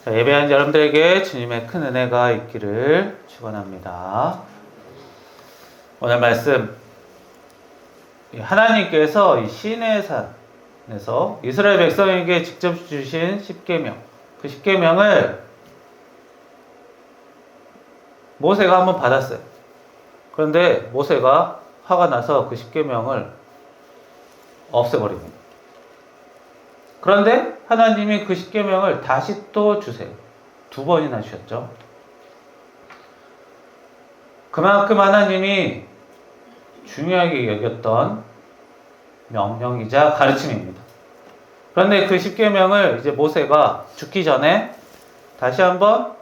자, 예배한 여러분들에게 주님의 큰 은혜가 있기를 축원합니다. 오늘 말씀, 하나님께서 이 시내산에서 이스라엘 백성에게 직접 주신 십계명, 그 십계명을 모세가 한번 받았어요. 그런데 모세가 화가 나서 그 십계명을 없애버립니다. 그런데 하나님이 그 십계명을 다시 또 주세요. 2번이나 주셨죠. 그만큼 하나님이 중요하게 여겼던 명령이자 가르침입니다. 그런데 그 십계명을 이제 모세가 죽기 전에 다시 한번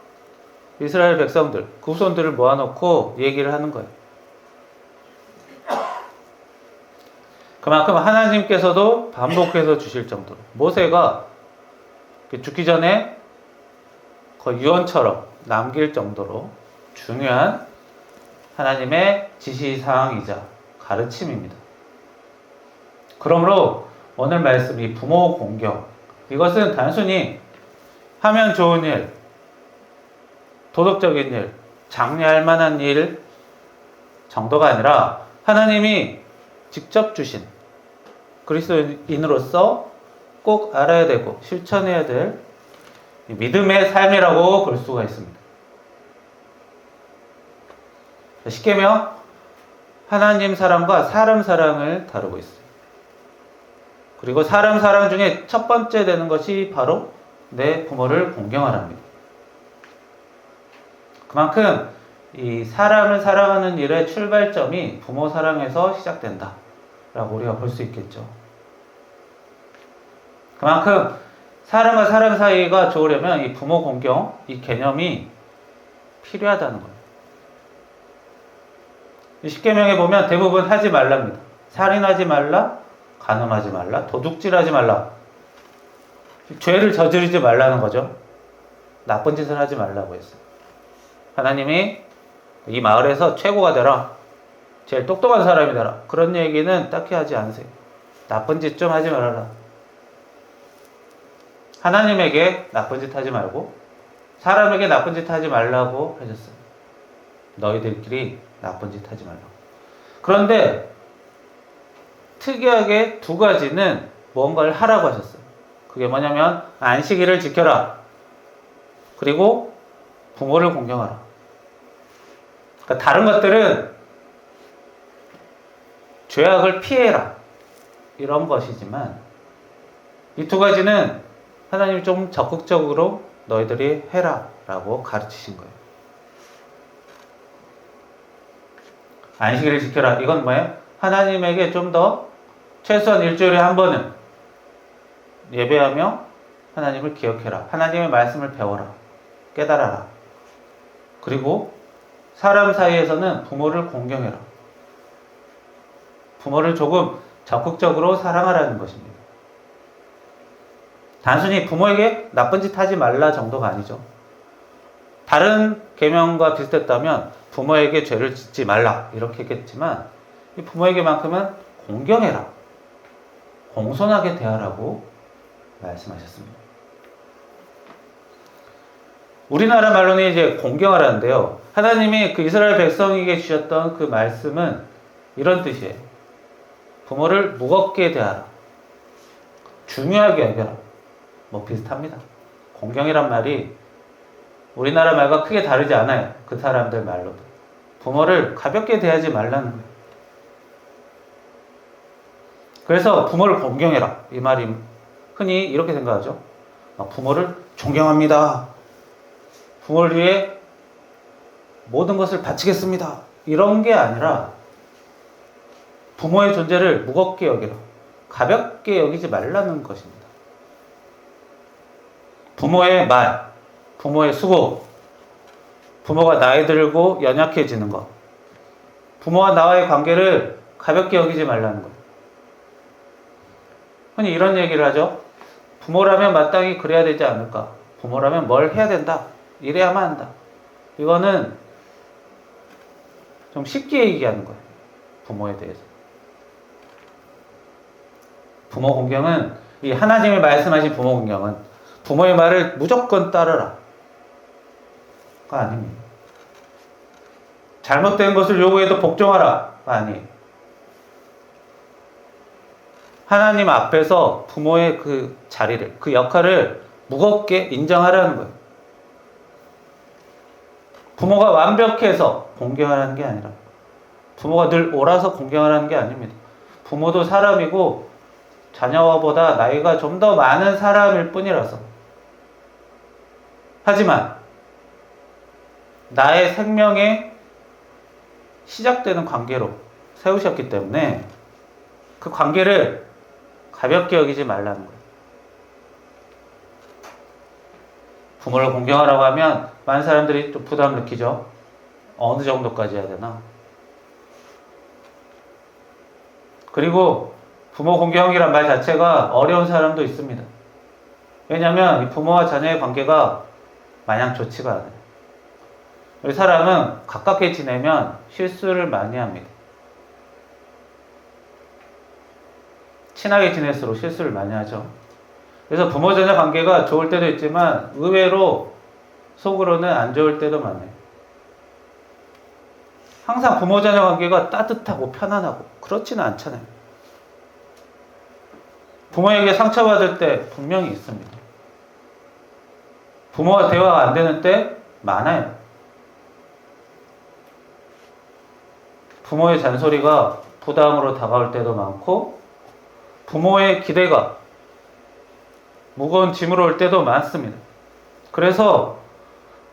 이스라엘 백성들, 그 후손들을 모아놓고 얘기를 하는 거예요. 그만큼 하나님께서도 반복해서 주실 정도로 모세가 죽기 전에 거의 유언처럼 남길 정도로 중요한 하나님의 지시사항이자 가르침입니다. 그러므로 오늘 말씀 이 부모 공경, 이것은 단순히 하면 좋은 일, 도덕적인 일, 장려할 만한 일 정도가 아니라 하나님이 직접 주신 그리스도인으로서 꼭 알아야 되고 실천해야 될 믿음의 삶이라고 볼 수가 있습니다. 십계명, 하나님 사랑과 사람 사랑을 다루고 있어요. 그리고 사람 사랑 중에 첫 번째 되는 것이 바로 내 부모를 공경하랍니다. 그만큼 이 사람을 사랑하는 일의 출발점이 부모 사랑에서 시작된다 라고 우리가 볼 수 있겠죠. 그만큼 사람과 사람 사이가 좋으려면 이 부모 공경, 이 개념이 필요하다는 거예요. 이 십계명에 보면 대부분 하지 말랍니다. 살인하지 말라, 간음하지 말라, 도둑질하지 말라. 죄를 저지르지 말라는 거죠. 나쁜 짓을 하지 말라고 했어요. 하나님이 이 마을에서 최고가 되라, 제일 똑똑한 사람이 되라, 그런 얘기는 딱히 하지 않으세요. 나쁜 짓 좀 하지 말아라. 하나님에게 나쁜 짓 하지 말고 사람에게 나쁜 짓 하지 말라고 하셨어요. 너희들끼리 나쁜 짓 하지 말라고. 그런데 특이하게 2가지는 뭔가를 하라고 하셨어요. 그게 뭐냐면 안식일을 지켜라, 그리고 부모를 공경하라. 그러니까 다른 것들은 죄악을 피해라, 이런 것이지만 이 2가지는 하나님이 좀 적극적으로 너희들이 해라 라고 가르치신 거예요. 안식일을 지켜라, 이건 뭐예요? 하나님에게 좀 더 최소한 일주일에 한 번은 예배하며 하나님을 기억해라. 하나님의 말씀을 배워라. 깨달아라. 그리고 사람 사이에서는 부모를 공경해라. 부모를 조금 적극적으로 사랑하라는 것입니다. 단순히 부모에게 나쁜 짓 하지 말라 정도가 아니죠. 다른 계명과 비슷했다면 부모에게 죄를 짓지 말라 이렇게 했겠지만 이 부모에게만큼은 공경해라, 공손하게 대하라고 말씀하셨습니다. 우리나라 말로는 이제 공경하라는데요, 하나님이 그 이스라엘 백성에게 주셨던 그 말씀은 이런 뜻이에요. 부모를 무겁게 대하라, 중요하게 여겨라, 뭐 비슷합니다. 공경이란 말이 우리나라 말과 크게 다르지 않아요. 그 사람들 말로도 부모를 가볍게 대하지 말라는 거예요. 그래서 부모를 공경해라, 이 말이 흔히 이렇게 생각하죠. 부모를 존경합니다, 부모를 위해 모든 것을 바치겠습니다, 이런 게 아니라 부모의 존재를 무겁게 여기라, 가볍게 여기지 말라는 것입니다. 부모의 말, 부모의 수고, 부모가 나이 들고 연약해지는 것, 부모와 나와의 관계를 가볍게 여기지 말라는 것. 흔히 이런 얘기를 하죠. 부모라면 마땅히 그래야 되지 않을까? 부모라면 뭘 해야 된다, 이래야만 한다. 이거는 좀 쉽게 얘기하는 거예요. 부모에 대해서. 부모 공경은, 이 하나님이 말씀하신 부모 공경은 부모의 말을 무조건 따르라. 가 아닙니다. 잘못된 것을 요구해도 복종하라. 가 아니에요. 하나님 앞에서 부모의 그 자리를, 그 역할을 무겁게 인정하라는 거예요. 부모가 완벽해서 공경하라는 게 아니라, 부모가 늘 옳아서 공경하라는 게 아닙니다. 부모도 사람이고 자녀보다 나이가 좀 더 많은 사람일 뿐이라서. 하지만 나의 생명의 시작되는 관계로 세우셨기 때문에 그 관계를 가볍게 여기지 말라는 거예요. 부모를 공경하라고 하면 많은 사람들이 좀 부담 느끼죠. 어느 정도까지 해야 되나? 그리고 부모 공경이란 말 자체가 어려운 사람도 있습니다. 왜냐하면 이 부모와 자녀의 관계가 마냥 좋지가 않아요. 우리 사람은 가깝게 지내면 실수를 많이 합니다. 친하게 지낼수록 실수를 많이 하죠. 그래서 부모 자녀 관계가 좋을 때도 있지만 의외로 속으로는 안 좋을 때도 많아요. 항상 부모 자녀 관계가 따뜻하고 편안하고 그렇지는 않잖아요. 부모에게 상처받을 때 분명히 있습니다. 부모와 대화가 안 되는 때 많아요. 부모의 잔소리가 부담으로 다가올 때도 많고 부모의 기대가 무거운 짐으로 올 때도 많습니다. 그래서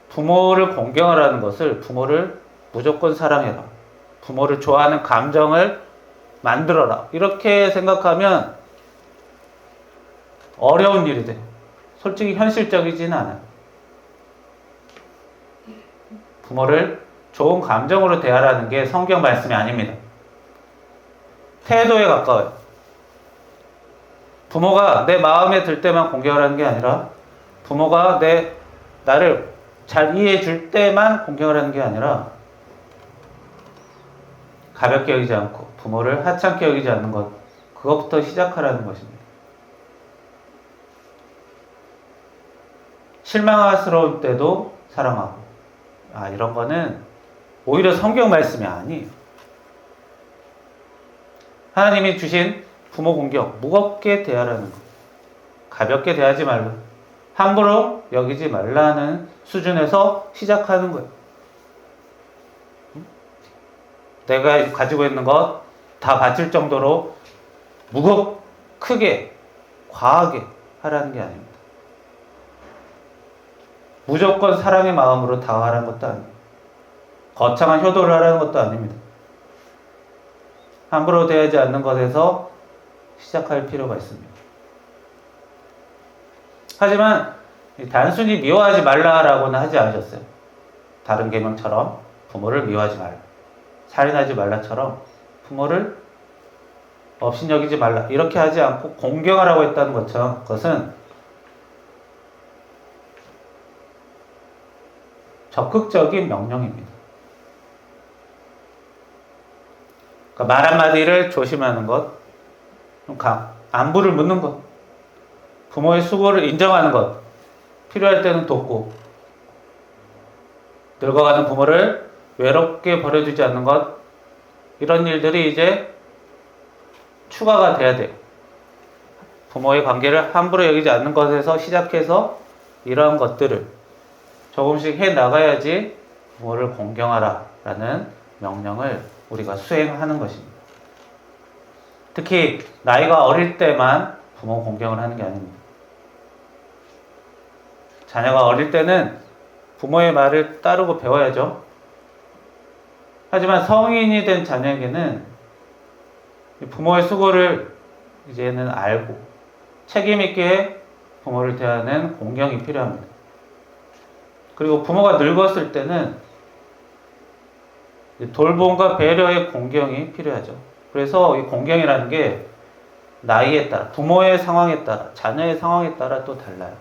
부모를 공경하라는 것을 부모를 무조건 사랑해라. 부모를 좋아하는 감정을 만들어라. 이렇게 생각하면 어려운 일이 돼요. 솔직히 현실적이지는 않아요. 부모를 좋은 감정으로 대하라는 게 성경 말씀이 아닙니다. 태도에 가까워요. 부모가 내 마음에 들 때만 공경하라는 게 아니라 부모가 나를 잘 이해해 줄 때만 공경하라는 게 아니라 가볍게 여기지 않고 부모를 하찮게 여기지 않는 것, 그것부터 시작하라는 것입니다. 실망스러울 때도 사랑하고, 이런 거는 오히려 성경 말씀이 아니에요. 하나님이 주신 부모 공경 무겁게 대하라는 것, 가볍게 대하지 말라, 함부로 여기지 말라는 수준에서 시작하는 거예요. 내가 가지고 있는 것 다 바칠 정도로 크게, 과하게 하라는 게 아닙니다. 무조건 사랑의 마음으로 다가가라는 것도 아닙니다. 거창한 효도를 하라는 것도 아닙니다. 함부로 대하지 않는 것에서 시작할 필요가 있습니다. 하지만 단순히 미워하지 말라라고는 하지 않으셨어요. 다른 계명처럼 부모를 미워하지 말라, 살인하지 말라처럼 부모를 업신여기지 말라 이렇게 하지 않고 공경하라고 했다는 것은 적극적인 명령입니다. 그러니까 말 한마디를 조심하는 것, 안부를 묻는 것, 부모의 수고를 인정하는 것, 필요할 때는 돕고, 늙어가는 부모를 외롭게 버려두지 않는 것, 이런 일들이 이제 추가가 돼야 돼요. 부모의 관계를 함부로 여기지 않는 것에서 시작해서 이러한 것들을 조금씩 해 나가야지 부모를 공경하라 라는 명령을 우리가 수행하는 것입니다. 특히 나이가 어릴 때만 부모 공경을 하는 게 아닙니다. 자녀가 어릴 때는 부모의 말을 따르고 배워야죠. 하지만 성인이 된 자녀에게는 부모의 수고를 이제는 알고 책임 있게 부모를 대하는 공경이 필요합니다. 그리고 부모가 늙었을 때는 돌봄과 배려의 공경이 필요하죠. 그래서 이 공경이라는 게 나이에 따라, 부모의 상황에 따라, 자녀의 상황에 따라 또 달라요.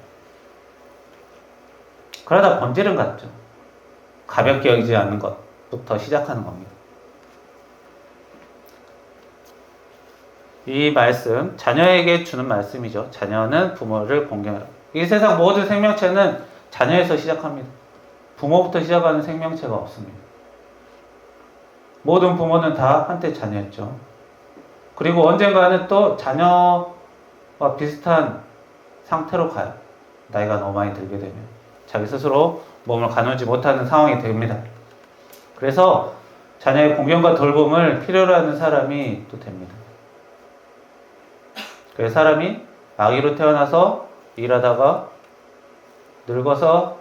그러다 본질은 같죠. 가볍게 여기지 않는 것부터 시작하는 겁니다. 이 말씀, 자녀에게 주는 말씀이죠. 자녀는 부모를 공경하라. 이 세상 모든 생명체는 자녀에서 시작합니다. 부모부터 시작하는 생명체가 없습니다. 모든 부모는 다 한때 자녀였죠. 그리고 언젠가는 또 자녀와 비슷한 상태로 가요. 나이가 너무 많이 들게 되면 자기 스스로 몸을 가누지 못하는 상황이 됩니다. 그래서 자녀의 공경과 돌봄을 필요로 하는 사람이 또 됩니다. 그래서 사람이 아기로 태어나서 일하다가 늙어서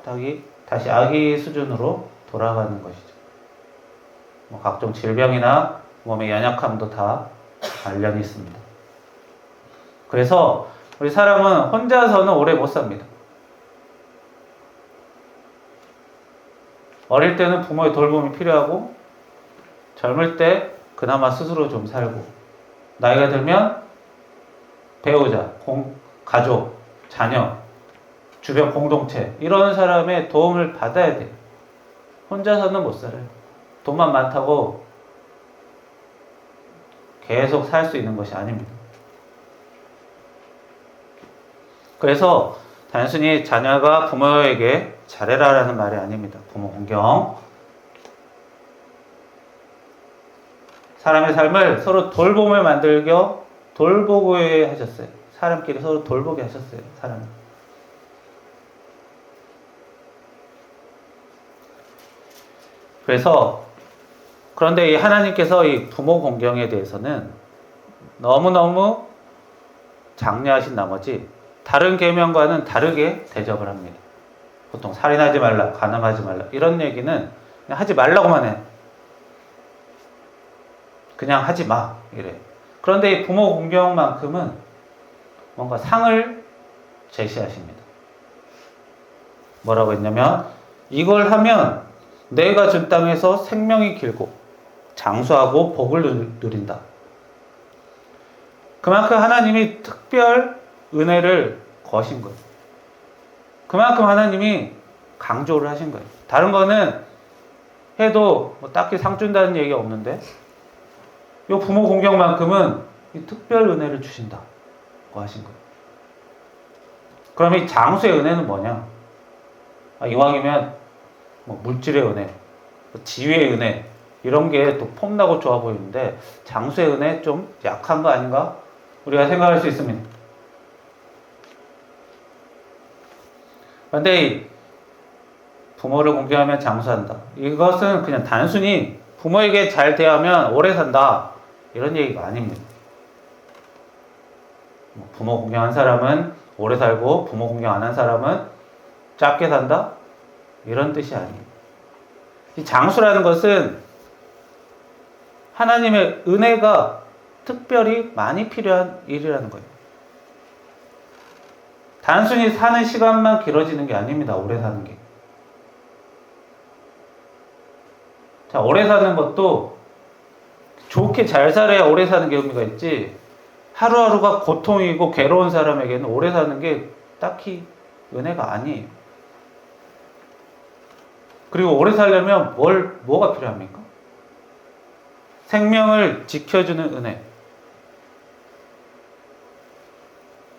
다시 아기 수준으로 돌아가는 것이죠. 각종 질병이나 몸의 연약함도 다 관련이 있습니다. 그래서 우리 사람은 혼자서는 오래 못 삽니다. 어릴 때는 부모의 돌봄이 필요하고 젊을 때 그나마 스스로 좀 살고 나이가 들면 배우자, 가족, 자녀, 주변 공동체 이런 사람의 도움을 받아야 돼요. 혼자서는 못 살아요. 돈만 많다고 계속 살 수 있는 것이 아닙니다. 그래서 단순히 자녀가 부모에게 잘해라라는 말이 아닙니다. 부모 공경. 사람의 삶을 서로 돌봄을 만들겨 돌보게 하셨어요. 사람끼리 서로 돌보게 하셨어요. 사람. 그런데 이 하나님께서 이 부모 공경에 대해서는 너무너무 장려하신 나머지 다른 계명과는 다르게 대접을 합니다. 보통 살인하지 말라, 간음하지 말라 이런 얘기는 그냥 하지 말라고만 해. 그냥 하지 마 이래. 그런데 이 부모 공경만큼은 뭔가 상을 제시하십니다. 뭐라고 했냐면 이걸 하면 내가 준 땅에서 생명이 길고 장수하고 복을 누린다. 그만큼 하나님이 특별 은혜를 거신 거예요. 그만큼 하나님이 강조를 하신 거예요. 다른 거는 해도 딱히 상 준다는 얘기가 없는데 이 부모 공경만큼은 이 특별 은혜를 주신다고 하신 거예요. 그럼 이 장수의 은혜는 뭐냐? 이왕이면 물질의 은혜, 지위의 은혜 이런 게 또 폼나고 좋아 보이는데 장수의 은혜 좀 약한 거 아닌가? 우리가 생각할 수 있습니다. 그런데 부모를 공경하면 장수한다. 이것은 그냥 단순히 부모에게 잘 대하면 오래 산다 이런 얘기가 아닙니다. 부모 공경한 사람은 오래 살고 부모 공경 안 한 사람은 짧게 산다 이런 뜻이 아닙니다. 이 장수라는 것은 하나님의 은혜가 특별히 많이 필요한 일이라는 거예요. 단순히 사는 시간만 길어지는 게 아닙니다. 오래 사는 게. 자, 오래 사는 것도 좋게 잘 살아야 오래 사는 게 의미가 있지. 하루하루가 고통이고 괴로운 사람에게는 오래 사는 게 딱히 은혜가 아니에요. 그리고 오래 살려면 뭐가 필요합니까? 생명을 지켜주는 은혜.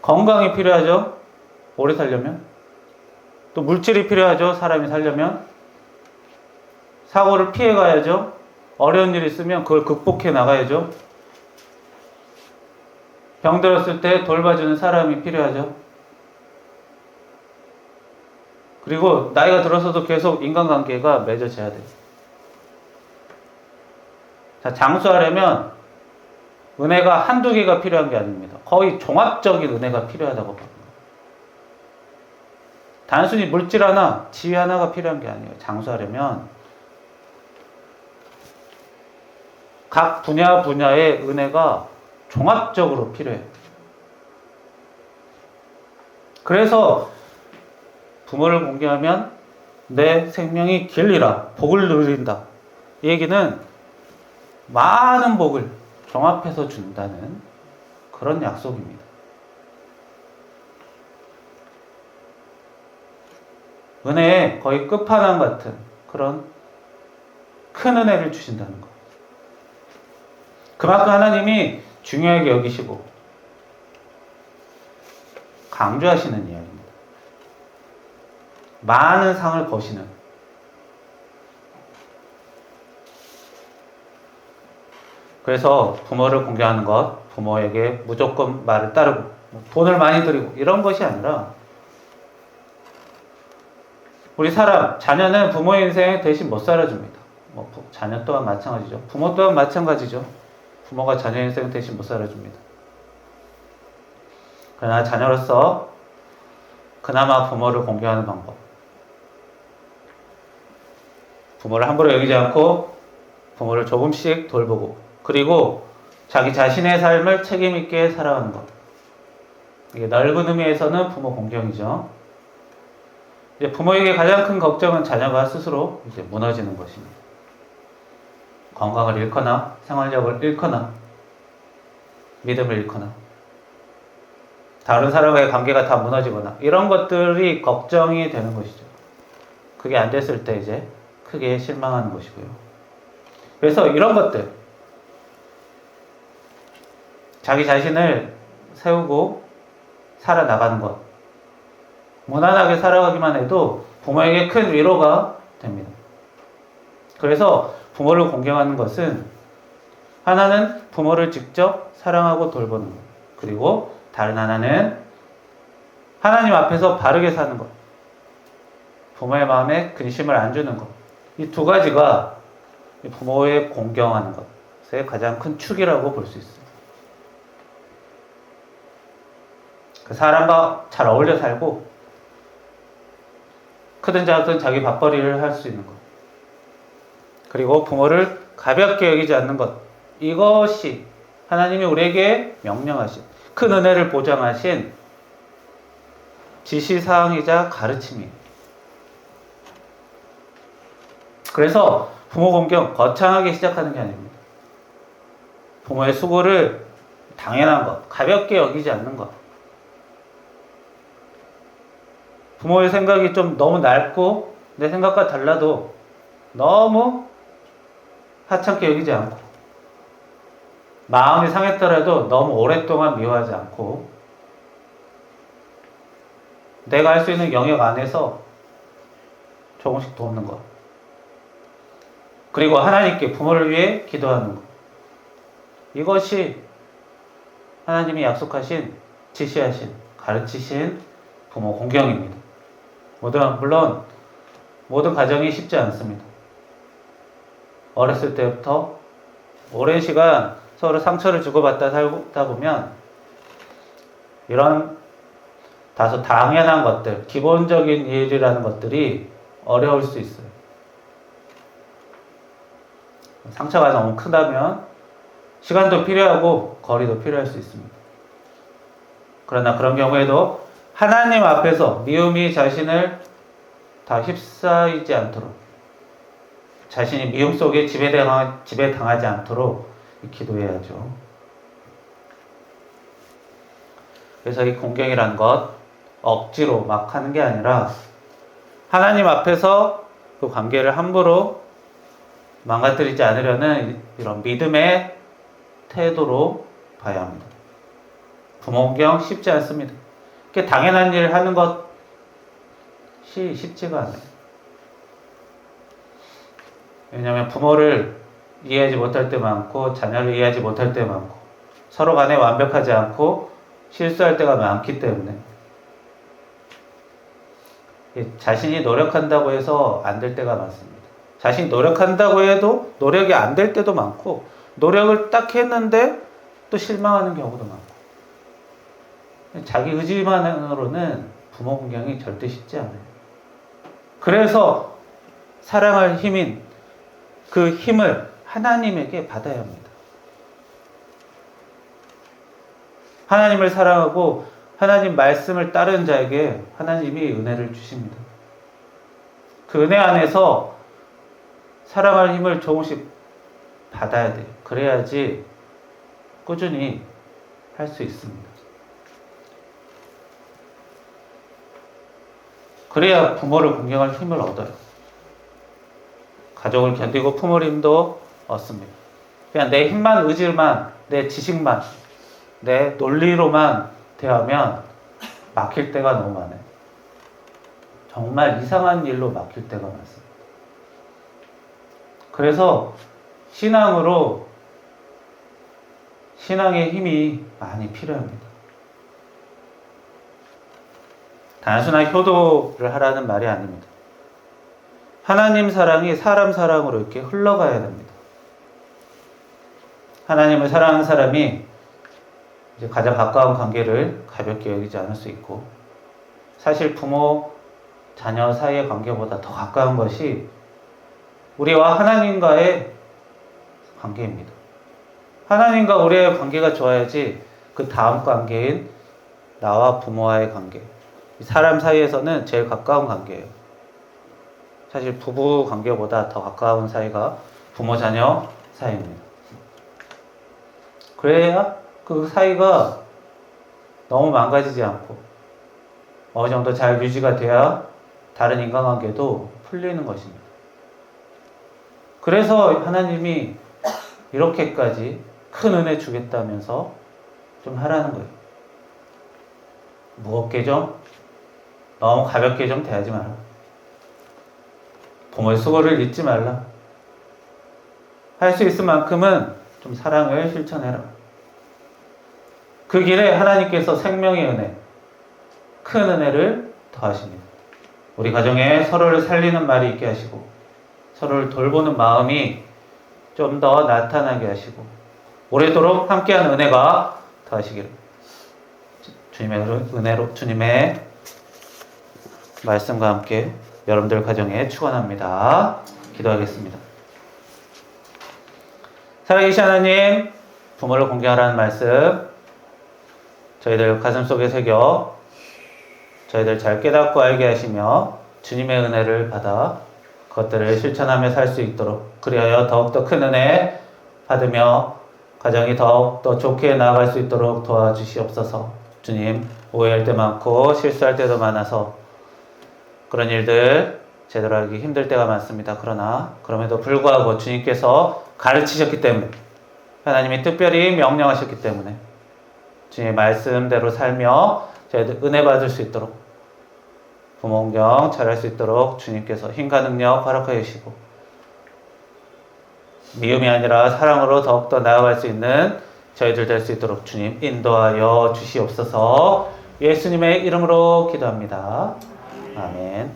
건강이 필요하죠. 오래 살려면. 또 물질이 필요하죠. 사람이 살려면. 사고를 피해 가야죠. 어려운 일이 있으면 그걸 극복해 나가야죠. 병들었을 때 돌봐주는 사람이 필요하죠. 그리고 나이가 들어서도 계속 인간관계가 맺어져야 돼요. 자, 장수하려면 은혜가 한두 개가 필요한 게 아닙니다. 거의 종합적인 은혜가 필요하다고 봅니다. 단순히 물질 하나, 지위 하나가 필요한 게 아니에요. 장수하려면 각 분야의 은혜가 종합적으로 필요해요. 그래서 부모를 공경하면 내 생명이 길리라, 복을 누린다. 이 얘기는 많은 복을 종합해서 준다는 그런 약속입니다. 은혜의 거의 끝판왕 같은 그런 큰 은혜를 주신다는 것. 그만큼 하나님이 중요하게 여기시고 강조하시는 이야기입니다. 많은 상을 거시는. 그래서 부모를 공경하는 것, 부모에게 무조건 말을 따르고 돈을 많이 들이고 이런 것이 아니라, 우리 사람, 자녀는 부모의 인생 대신 못 살아줍니다. 자녀 또한 마찬가지죠. 부모 또한 마찬가지죠. 부모가 자녀 인생 대신 못 살아줍니다. 그러나 자녀로서 그나마 부모를 공경하는 방법, 부모를 함부로 여기지 않고 부모를 조금씩 돌보고, 그리고 자기 자신의 삶을 책임있게 살아가는 것, 이게 넓은 의미에서는 부모 공경이죠. 이제 부모에게 가장 큰 걱정은 자녀가 스스로 이제 무너지는 것입니다. 건강을 잃거나 생활력을 잃거나 믿음을 잃거나 다른 사람과의 관계가 다 무너지거나 이런 것들이 걱정이 되는 것이죠. 그게 안 됐을 때 이제 크게 실망하는 것이고요. 그래서 이런 것들, 자기 자신을 세우고 살아나가는 것, 무난하게 살아가기만 해도 부모에게 큰 위로가 됩니다. 그래서 부모를 공경하는 것은, 하나는 부모를 직접 사랑하고 돌보는 것, 그리고 다른 하나는 하나님 앞에서 바르게 사는 것, 부모의 마음에 근심을 안 주는 것. 이 두 가지가 부모의 공경하는 것의 가장 큰 축이라고 볼 수 있습니다. 그 사람과 잘 어울려 살고 크든 작든 자기 밥벌이를 할 수 있는 것, 그리고 부모를 가볍게 여기지 않는 것, 이것이 하나님이 우리에게 명령하신, 큰 은혜를 보장하신 지시사항이자 가르침이에요. 그래서 부모 공경 거창하게 시작하는 게 아닙니다. 부모의 수고를 당연한 것, 가볍게 여기지 않는 것, 부모의 생각이 좀 너무 넓고 내 생각과 달라도 너무 하찮게 여기지 않고, 마음이 상했더라도 너무 오랫동안 미워하지 않고, 내가 할 수 있는 영역 안에서 조금씩 돕는 것, 그리고 하나님께 부모를 위해 기도하는 것, 이것이 하나님이 약속하신, 지시하신, 가르치신 부모 공경입니다. 물론 모든 가정이 쉽지 않습니다. 어렸을 때부터 오랜 시간 서로 상처를 주고받다 살다 보면 이런 다소 당연한 것들, 기본적인 일이라는 것들이 어려울 수 있어요. 상처가 너무 크다면 시간도 필요하고 거리도 필요할 수 있습니다. 그러나 그런 경우에도 하나님 앞에서 미움이 자신을 다 휩싸이지 않도록, 자신이 미움 속에 지배당하지 않도록 기도해야죠. 그래서 이 공경이란 것, 억지로 막 하는 게 아니라 하나님 앞에서 그 관계를 함부로 망가뜨리지 않으려는 이런 믿음의 태도로 봐야 합니다. 부모 공경 쉽지 않습니다. 그게 당연한 일을 하는 것이 쉽지가 않아요. 왜냐하면 부모를 이해하지 못할 때 많고, 자녀를 이해하지 못할 때 많고, 서로 간에 완벽하지 않고 실수할 때가 많기 때문에, 자신이 노력한다고 해서 안 될 때가 많습니다. 자신이 노력한다고 해도 노력이 안 될 때도 많고, 노력을 딱 했는데 또 실망하는 경우도 많고, 자기 의지만으로는 부모 공경이 절대 쉽지 않아요. 그래서 사랑할 힘인 그 힘을 하나님에게 받아야 합니다. 하나님을 사랑하고 하나님 말씀을 따르는 자에게 하나님이 은혜를 주십니다. 그 은혜 안에서 사랑할 힘을 조금씩 받아야 돼요. 그래야지 꾸준히 할 수 있습니다. 그래야 부모를 공경할 힘을 얻어요. 가족을 견디고 품을 힘도 얻습니다. 그냥 내 힘만, 의지만, 내 지식만, 내 논리로만 대하면 막힐 때가 너무 많아요. 정말 이상한 일로 막힐 때가 많습니다. 그래서 신앙의 힘이 많이 필요합니다. 단순한 효도를 하라는 말이 아닙니다. 하나님 사랑이 사람 사랑으로 이렇게 흘러가야 됩니다. 하나님을 사랑하는 사람이 이제 가장 가까운 관계를 가볍게 여기지 않을 수 있고, 사실 부모, 자녀 사이의 관계보다 더 가까운 것이 우리와 하나님과의 관계입니다. 하나님과 우리의 관계가 좋아야지 그 다음 관계인 나와 부모와의 관계, 사람 사이에서는 제일 가까운 관계예요. 사실 부부 관계보다 더 가까운 사이가 부모 자녀 사이입니다. 그래야 그 사이가 너무 망가지지 않고 어느 정도 잘 유지가 돼야 다른 인간관계도 풀리는 것입니다. 그래서 하나님이 이렇게까지 큰 은혜 주겠다면서 좀 하라는 거예요. 무겁게 좀, 너무 가볍게 좀 대하지 마라. 부모의 수고를 잊지 말라. 할 수 있을 만큼은 좀 사랑을 실천해라. 그 길에 하나님께서 생명의 은혜, 큰 은혜를 더하십니다. 우리 가정에 서로를 살리는 말이 있게 하시고, 서로를 돌보는 마음이 좀 더 나타나게 하시고, 오래도록 함께한 은혜가 더하시기를 주님의 은혜로, 주님의 말씀과 함께 여러분들 가정에 축원합니다. 기도하겠습니다. 살아계신 하나님, 부모를 공경하라는 말씀 저희들 가슴속에 새겨 저희들 잘 깨닫고 알게 하시며 주님의 은혜를 받아 그것들을 실천하며 살 수 있도록, 그리하여 더욱더 큰 은혜 받으며 가정이 더욱더 좋게 나아갈 수 있도록 도와주시옵소서. 주님, 오해할 때 많고 실수할 때도 많아서 그런 일들 제대로 하기 힘들 때가 많습니다. 그러나 그럼에도 불구하고 주님께서 가르치셨기 때문에, 하나님이 특별히 명령하셨기 때문에 주님의 말씀대로 살며 저희들 은혜 받을 수 있도록, 부모 공경 잘할 수 있도록 주님께서 힘과 능력 허락하여 주시고, 미움이 아니라 사랑으로 더욱더 나아갈 수 있는 저희들 될 수 있도록 주님 인도하여 주시옵소서. 예수님의 이름으로 기도합니다. 아멘.